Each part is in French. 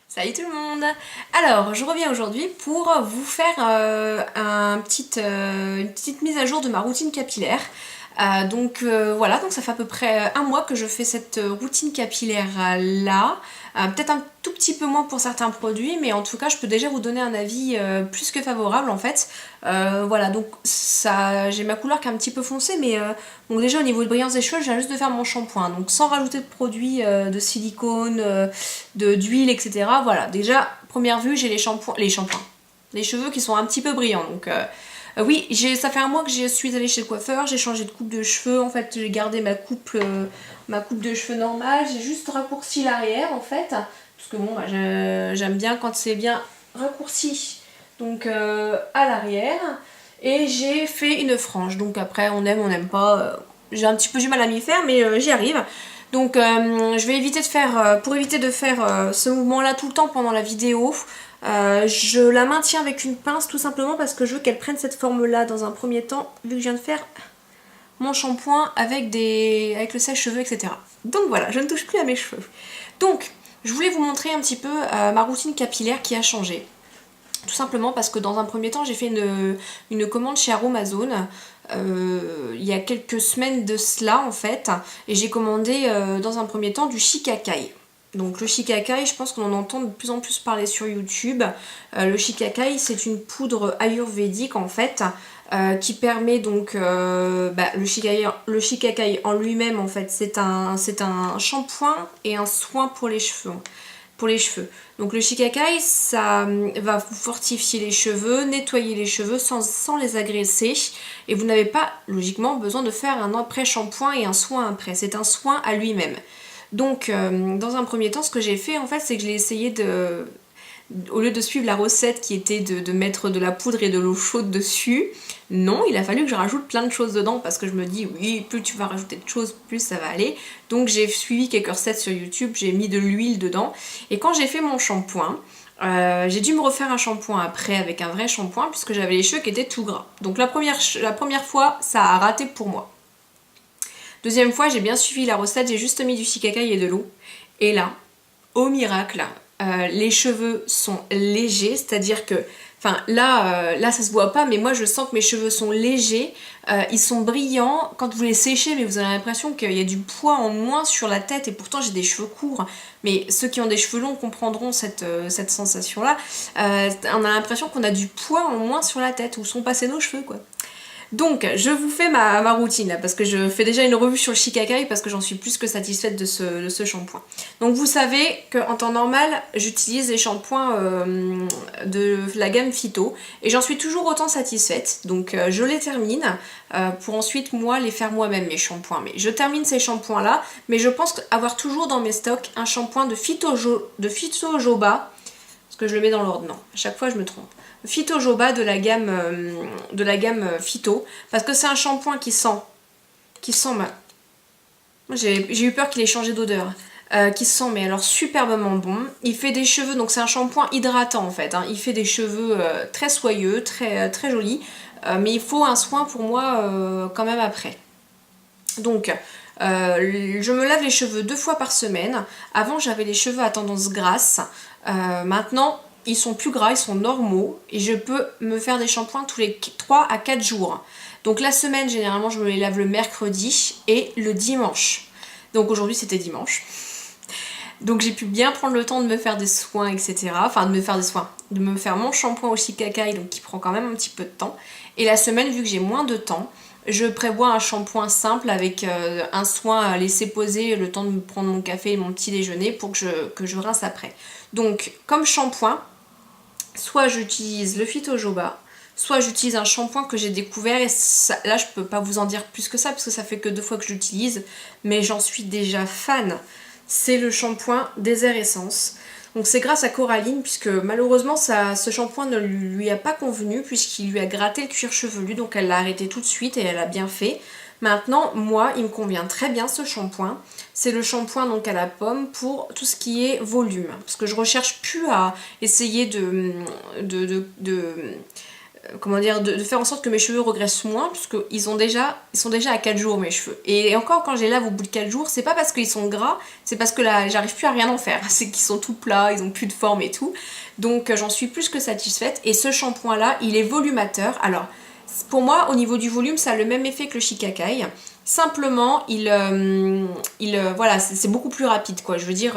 Salut tout le monde! Alors, je reviens aujourd'hui pour vous faire une petite mise à jour de ma routine capillaire. Voilà, donc ça fait à peu près un mois que je fais cette routine capillaire là. Peut-être un tout petit peu moins pour certains produits, mais en tout cas, je peux déjà vous donner un avis plus que favorable en fait. Voilà, donc ça, j'ai ma couleur qui est un petit peu foncée, mais donc déjà au niveau de brillance des cheveux, je viens juste de faire mon shampoing, donc sans rajouter de produits de silicone, d'huile, etc. Voilà, déjà première vue, j'ai les cheveux qui sont un petit peu brillants, donc. Oui, ça fait un mois que je suis allée chez le coiffeur, j'ai changé de coupe de cheveux, en fait j'ai gardé ma coupe de cheveux normale, j'ai juste raccourci l'arrière en fait, parce que bon, bah, j'aime bien quand c'est bien raccourci, donc à l'arrière, et j'ai fait une frange, donc après on aime, on n'aime pas, j'ai un petit peu du mal à m'y faire, mais j'y arrive. Donc je vais éviter de faire, pour éviter de faire ce mouvement là tout le temps pendant la vidéo, je la maintiens avec une pince tout simplement parce que je veux qu'elle prenne cette forme là dans un premier temps, vu que je viens de faire mon shampoing avec le sèche-cheveux, etc. Donc voilà, je ne touche plus à mes cheveux. Donc je voulais vous montrer un petit peu ma routine capillaire qui a changé. Tout simplement parce que dans un premier temps j'ai fait une commande chez Aromazone il y a quelques semaines de cela en fait, et j'ai commandé dans un premier temps du shikakai. Donc le shikakai, je pense qu'on en entend de plus en plus parler sur YouTube. Le shikakai, c'est une poudre ayurvédique en fait, qui permet donc le shikakai en lui-même en fait, c'est un shampoing et un soin pour les cheveux. Donc le shikakai, ça va vous fortifier les cheveux, nettoyer les cheveux sans les agresser. Et vous n'avez pas, logiquement, besoin de faire un après-shampoing et un soin après. C'est un soin à lui-même. Donc, dans un premier temps, ce que j'ai fait, en fait, c'est que je l'ai essayé de... Au lieu de suivre la recette qui était de mettre de la poudre et de l'eau chaude dessus, non, il a fallu que je rajoute plein de choses dedans parce que je me dis, oui, plus tu vas rajouter de choses, plus ça va aller. Donc j'ai suivi quelques recettes sur YouTube, j'ai mis de l'huile dedans. Et quand j'ai fait mon shampoing, j'ai dû me refaire un shampoing après avec un vrai shampoing puisque j'avais les cheveux qui étaient tout gras. Donc la première fois, ça a raté pour moi. Deuxième fois, j'ai bien suivi la recette, j'ai juste mis du shikakai et de l'eau. Et là, au miracle, les cheveux sont légers, c'est-à-dire que, enfin là ça se voit pas, mais moi je sens que mes cheveux sont légers, ils sont brillants. Quand vous les séchez, mais vous avez l'impression qu'il y a du poids en moins sur la tête, et pourtant j'ai des cheveux courts. Mais ceux qui ont des cheveux longs comprendront cette sensation-là. On a l'impression qu'on a du poids en moins sur la tête, où sont passés nos cheveux quoi. Donc, je vous fais ma routine là, parce que je fais déjà une revue sur le shikakai parce que j'en suis plus que satisfaite de ce shampoing. Donc, vous savez qu'en temps normal, j'utilise les shampoings de la gamme Phyto et j'en suis toujours autant satisfaite. Donc, je les termine pour ensuite, moi, les faire moi-même, mes shampoings. Mais je termine ces shampoings là, mais je pense avoir toujours dans mes stocks un shampoing de Phyto Joba, parce que je le mets dans l'ordre, non, à chaque fois je me trompe. Phyto Joba de la gamme Phyto, parce que c'est un shampoing qui sent j'ai eu peur qu'il ait changé d'odeur, qui sent mais alors superbement bon. Il fait des cheveux, donc c'est un shampoing hydratant en fait, hein. Il fait des cheveux très soyeux, très jolis, mais il faut un soin pour moi quand même après. Donc je me lave les cheveux 2 fois par semaine. Avant j'avais les cheveux à tendance grasse, maintenant ils sont plus gras, ils sont normaux, et je peux me faire des shampoings tous les 3 à 4 jours. Donc la semaine, généralement, je me les lave le mercredi et le dimanche. Donc aujourd'hui, c'était dimanche. Donc j'ai pu bien prendre le temps de me faire des soins, etc. Enfin, de me faire des soins. De me faire mon shampoing au shikakai, donc qui prend quand même un petit peu de temps. Et la semaine, vu que j'ai moins de temps, je prévois un shampoing simple avec un soin à laisser poser le temps de me prendre mon café et mon petit déjeuner pour que je rince après. Donc, comme shampoing, soit j'utilise le Phyto Joba, soit j'utilise un shampoing que j'ai découvert, et ça, là je peux pas vous en dire plus que ça parce que ça fait que 2 fois que je l'utilise, mais j'en suis déjà fan. C'est le shampoing Désert Essence. Donc c'est grâce à Coraline, puisque malheureusement ce shampoing ne lui a pas convenu puisqu'il lui a gratté le cuir chevelu, donc elle l'a arrêté tout de suite et elle a bien fait. Maintenant, moi, il me convient très bien ce shampoing. C'est le shampoing donc à la pomme pour tout ce qui est volume. Parce que je recherche plus à essayer comment dire, de faire en sorte que mes cheveux regressent moins, puisqu'ils sont déjà à 4 jours mes cheveux. Et encore quand je les lave au bout de 4 jours, c'est pas parce qu'ils sont gras, c'est parce que là j'arrive plus à rien en faire. C'est qu'ils sont tout plats, ils ont plus de forme et tout. Donc j'en suis plus que satisfaite. Et ce shampoing là, il est volumateur. Alors pour moi, au niveau du volume, ça a le même effet que le Shikakai. Simplement, voilà, c'est beaucoup plus rapide, quoi. Je veux dire,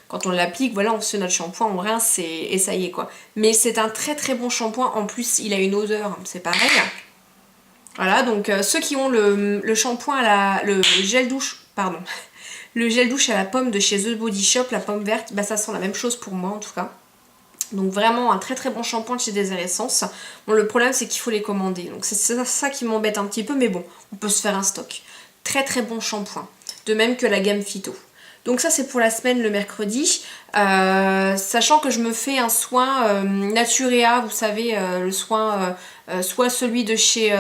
quand on l'applique, voilà, on fait notre shampoing, on rince et ça y est, quoi. Mais c'est un très très bon shampoing. En plus, il a une odeur, c'est pareil. Voilà, donc ceux qui ont le shampoing le gel douche, pardon, le gel douche à la pomme de chez The Body Shop, la pomme verte, bah ça sent la même chose pour moi en tout cas. Donc vraiment un très très bon shampoing de chez Désert Essence. Bon, le problème c'est qu'il faut les commander, donc c'est ça qui m'embête un petit peu, mais bon, on peut se faire un stock. Très très bon shampoing, de même que la gamme Phyto. Donc ça c'est pour la semaine, le mercredi, sachant que je me fais un soin Naturea, vous savez, le soin, soit celui de chez,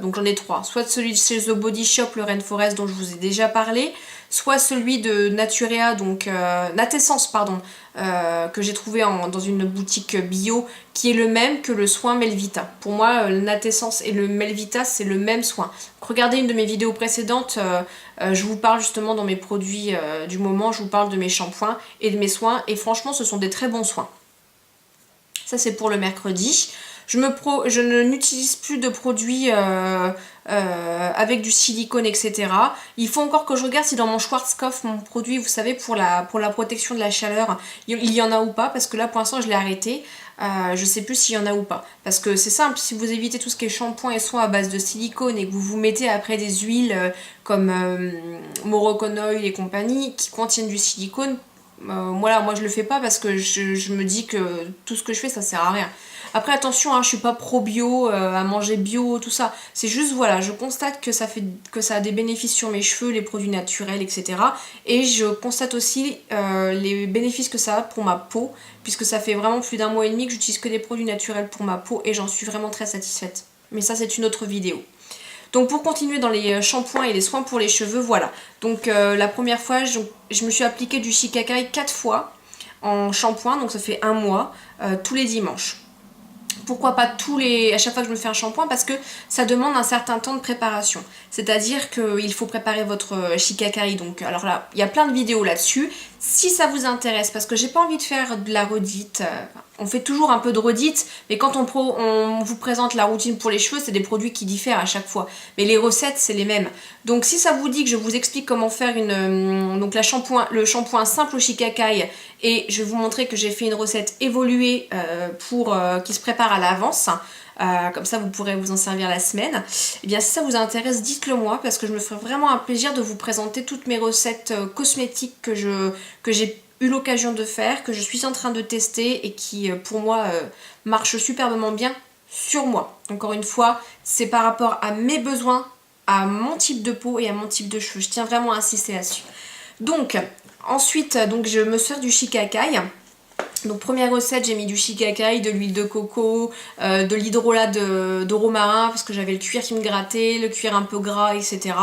donc j'en ai 3, soit celui de chez The Body Shop, le Rainforest dont je vous ai déjà parlé, soit celui de Naturea, donc Natessence pardon, que j'ai trouvé dans une boutique bio, qui est le même que le soin Melvita. Pour moi, le Natessence et le Melvita, c'est le même soin. Donc, regardez une de mes vidéos précédentes, je vous parle justement dans mes produits du moment, je vous parle de mes shampoings et de mes soins, et franchement, ce sont des très bons soins. Ça, c'est pour le mercredi. Je n'utilise plus de produits avec du silicone, etc. Il faut encore que je regarde si dans mon Schwarzkopf, mon produit, vous savez, pour la protection de la chaleur, il y en a ou pas, parce que là, pour l'instant, je l'ai arrêté. Je sais plus s'il y en a ou pas. Parce que c'est simple, si vous évitez tout ce qui est shampoing et soins à base de silicone et que vous mettez après des huiles comme Moroccan Oil et compagnie qui contiennent du silicone, voilà, moi je le fais pas parce que je me dis que tout ce que je fais ça sert à rien. Après attention, hein, je suis pas pro bio, à manger bio, tout ça. C'est juste voilà, je constate que ça a des bénéfices sur mes cheveux, les produits naturels, etc. Et je constate aussi les bénéfices que ça a pour ma peau, puisque ça fait vraiment plus d'1 mois et demi que j'utilise que des produits naturels pour ma peau et j'en suis vraiment très satisfaite. Mais ça c'est une autre vidéo. Donc pour continuer dans les shampoings et les soins pour les cheveux, voilà. Donc la première fois, je me suis appliqué du Shikakai 4 fois en shampoing, donc ça fait 1 mois, tous les dimanches. Pourquoi pas à chaque fois que je me fais un shampoing? Parce que ça demande un certain temps de préparation. C'est-à-dire qu'il faut préparer votre Shikakai. Donc, alors là, il y a plein de vidéos là-dessus. Si ça vous intéresse, parce que j'ai pas envie de faire de la redite, on fait toujours un peu de redite, mais quand on vous présente la routine pour les cheveux, c'est des produits qui diffèrent à chaque fois. Mais les recettes, c'est les mêmes. Donc si ça vous dit que je vous explique comment faire donc le shampoing simple au Shikakai, et je vais vous montrer que j'ai fait une recette évoluée qui se prépare à l'avance, comme ça vous pourrez vous en servir la semaine. Et bien si ça vous intéresse, dites-le moi parce que je me ferai vraiment un plaisir de vous présenter toutes mes recettes cosmétiques que j'ai eu l'occasion de faire, que je suis en train de tester et qui pour moi marchent superbement bien sur moi. Encore une fois, c'est par rapport à mes besoins, à mon type de peau et à mon type de cheveux. Je tiens vraiment à insister là-dessus. Donc ensuite, je me sers du Shikakai. Donc première recette, j'ai mis du Shikakai, de l'huile de coco, de l'hydrolat de romarin parce que j'avais le cuir qui me grattait, le cuir un peu gras, etc.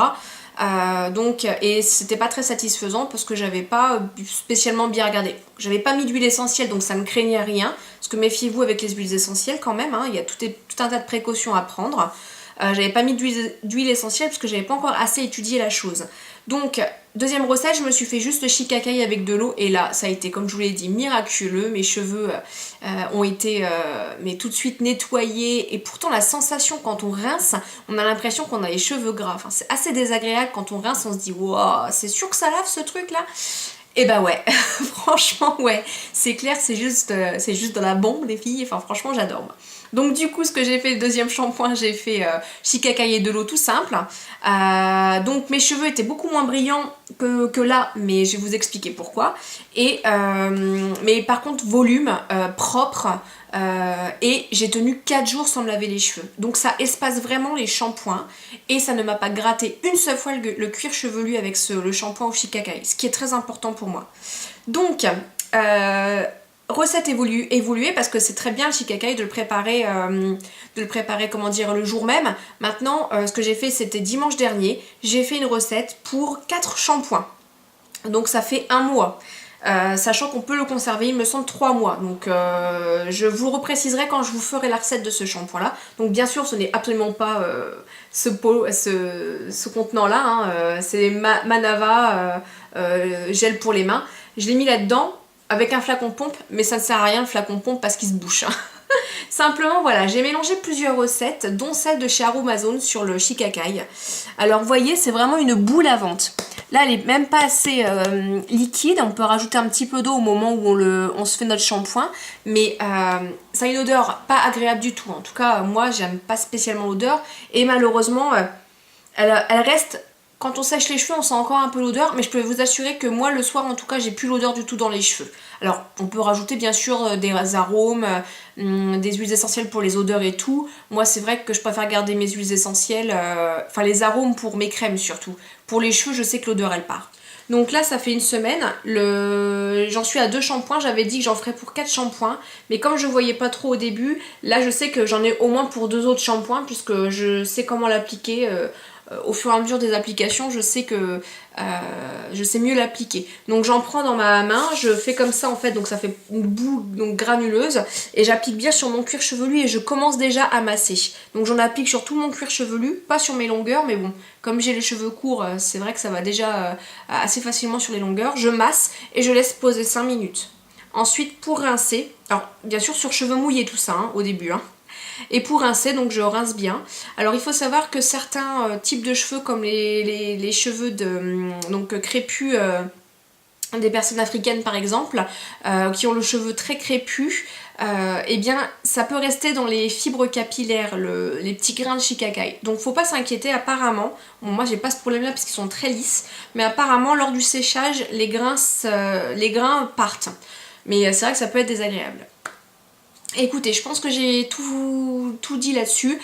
Et c'était pas très satisfaisant parce que j'avais pas spécialement bien regardé. J'avais pas mis d'huile essentielle donc ça ne craignait rien. Parce que méfiez-vous avec les huiles essentielles quand même, hein, il y a tout un tas de précautions à prendre. J'avais pas mis d'huile essentielle parce que j'avais pas encore assez étudié la chose. Donc, deuxième recette, je me suis fait juste le Shikakai avec de l'eau et là, ça a été, comme je vous l'ai dit, miraculeux. Mes cheveux ont été mais tout de suite nettoyés et pourtant la sensation quand on rince, on a l'impression qu'on a les cheveux gras. Enfin, c'est assez désagréable quand on rince, on se dit « Wow, c'est sûr que ça lave ce truc-là ?» Et bah ouais, franchement ouais, c'est clair, c'est juste de la bombe les filles, enfin franchement j'adore moi. Donc du coup ce que j'ai fait, le deuxième shampoing, j'ai fait Shikakai et de l'eau tout simple. Donc mes cheveux étaient beaucoup moins brillants que là, mais je vais vous expliquer pourquoi. Mais par contre volume, propre, et j'ai tenu 4 jours sans me laver les cheveux. Donc ça espace vraiment les shampoings et ça ne m'a pas gratté une seule fois le cuir chevelu avec le shampoing au Shikakai, ce qui est très important pour moi. Donc recette évoluée parce que c'est très bien le Shikakai de le préparer comment dire le jour même. Maintenant ce que j'ai fait c'était dimanche dernier, j'ai fait une recette pour 4 shampoings. Donc ça fait 1 mois. sachant qu'on peut le conserver, il me semble, 3 mois. Donc je vous le repréciserai quand je vous ferai la recette de ce shampoing là. Donc bien sûr ce n'est absolument pas ce contenant là, hein, c'est Manava gel pour les mains. Je l'ai mis là-dedans avec un flacon pompe, mais ça ne sert à rien le flacon pompe parce qu'il se bouche. Simplement voilà, j'ai mélangé plusieurs recettes, dont celle de chez Aromazone sur le shikakai. Alors vous voyez, c'est vraiment une boule à ventre. Là, elle est même pas assez liquide. On peut rajouter un petit peu d'eau au moment où on se fait notre shampoing. Mais ça a une odeur pas agréable du tout. En tout cas, moi, j'aime pas spécialement l'odeur. Et malheureusement, elle reste... Quand on sèche les cheveux, on sent encore un peu l'odeur, mais je peux vous assurer que moi, le soir, en tout cas, j'ai plus l'odeur du tout dans les cheveux. Alors, on peut rajouter bien sûr des arômes, des huiles essentielles pour les odeurs et tout. Moi, c'est vrai que je préfère garder mes huiles essentielles, enfin les arômes pour mes crèmes surtout. Pour les cheveux, je sais que l'odeur, elle part. Donc là, ça fait une semaine, j'en suis à 2 shampoings, j'avais dit que j'en ferais pour 4 shampoings, mais comme je voyais pas trop au début, là je sais que j'en ai au moins pour 2 autres shampoings, puisque je sais comment l'appliquer. Au fur et à mesure des applications, je sais mieux l'appliquer. Donc j'en prends dans ma main, je fais comme ça en fait, donc ça fait une boule donc granuleuse, et j'applique bien sur mon cuir chevelu et je commence déjà à masser. Donc j'en applique sur tout mon cuir chevelu, pas sur mes longueurs, mais bon, comme j'ai les cheveux courts, c'est vrai que ça va déjà assez facilement sur les longueurs. Je masse et je laisse poser 5 minutes. Ensuite, pour rincer, alors bien sûr sur cheveux mouillés tout ça, hein, au début, hein. Et pour rincer, donc je rince bien. Alors il faut savoir que certains types de cheveux, comme les cheveux donc crépus des personnes africaines par exemple, qui ont le cheveu très crépus, eh bien ça peut rester dans les fibres capillaires, les petits grains de shikakai. Donc faut pas s'inquiéter, apparemment, bon, moi j'ai pas ce problème là parce qu'ils sont très lisses, mais apparemment lors du séchage les grains partent. Mais c'est vrai que ça peut être désagréable. Écoutez, je pense que j'ai tout dit là-dessus.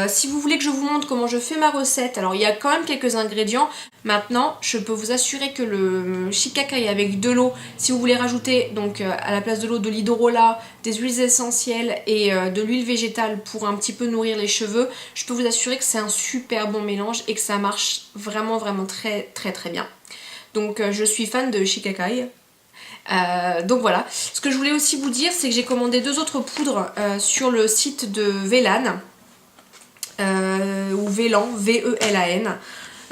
Si vous voulez que je vous montre comment je fais ma recette, alors il y a quand même quelques ingrédients. Maintenant, je peux vous assurer que le shikakai avec de l'eau, si vous voulez rajouter donc à la place de l'eau de l'hydrolat, des huiles essentielles et de l'huile végétale pour un petit peu nourrir les cheveux, je peux vous assurer que c'est un super bon mélange et que ça marche vraiment très très très bien. Donc je suis fan de shikakai. Donc voilà, ce que je voulais aussi vous dire, c'est que j'ai commandé 2 autres poudres sur le site de Velan, ou Velan, V-E-L-A-N.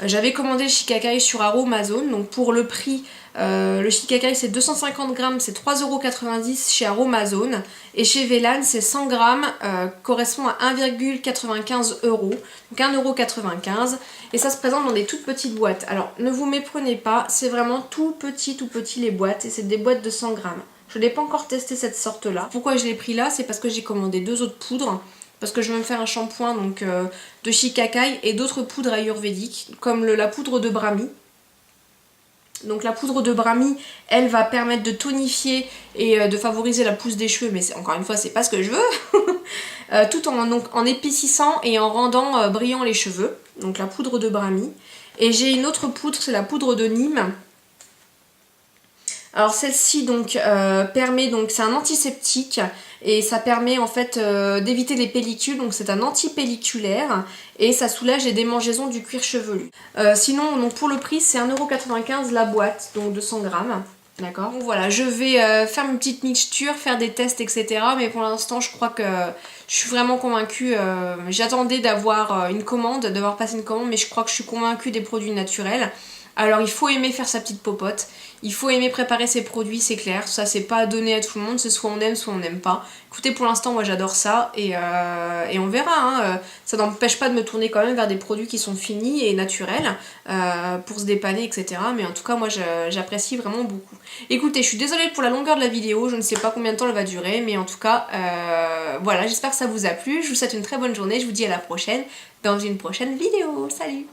J'avais commandé le shikakai sur Aromazone, donc pour le prix, le shikakai c'est 250 grammes, c'est 3,90€ chez Aromazone, et chez Velan c'est 100 grammes, correspond à 1,95€, donc 1,95€, et ça se présente dans des toutes petites boîtes. Alors ne vous méprenez pas, c'est vraiment tout petit les boîtes, et c'est des boîtes de 100 grammes. Je n'ai pas encore testé cette sorte là. Pourquoi je l'ai pris là? C'est parce que j'ai commandé 2 autres poudres, parce que je vais me faire un shampoing donc, de shikakai et d'autres poudres ayurvédiques, comme la poudre de Brahmi. Donc la poudre de Brahmi, elle va permettre de tonifier et de favoriser la pousse des cheveux, mais encore une fois, c'est pas ce que je veux. Tout en épaississant et en rendant brillants les cheveux. Donc la poudre de Brahmi. Et j'ai une autre poudre, c'est la poudre de Nîmes. Alors celle-ci donc permet, donc c'est un antiseptique et ça permet en fait d'éviter les pellicules, donc c'est un anti-pelliculaire et ça soulage les démangeaisons du cuir chevelu. Sinon donc pour le prix c'est 1,95€ la boîte, donc 200 grammes. D'accord. Donc voilà, je vais faire une petite mixture, faire des tests, etc. Mais pour l'instant, je crois que je suis vraiment convaincue. J'attendais d'avoir une commande, d'avoir passé une commande, mais je crois que je suis convaincue des produits naturels. Alors il faut aimer faire sa petite popote, il faut aimer préparer ses produits, c'est clair, ça c'est pas donné à tout le monde, c'est soit on aime soit on n'aime pas. Écoutez, pour l'instant moi j'adore ça et on verra, hein. Ça n'empêche pas de me tourner quand même vers des produits qui sont finis et naturels pour se dépanner, etc. Mais en tout cas moi j'apprécie vraiment beaucoup. Écoutez, je suis désolée pour la longueur de la vidéo, je ne sais pas combien de temps elle va durer, mais en tout cas voilà, j'espère que ça vous a plu, je vous souhaite une très bonne journée, je vous dis à la prochaine dans une prochaine vidéo, salut!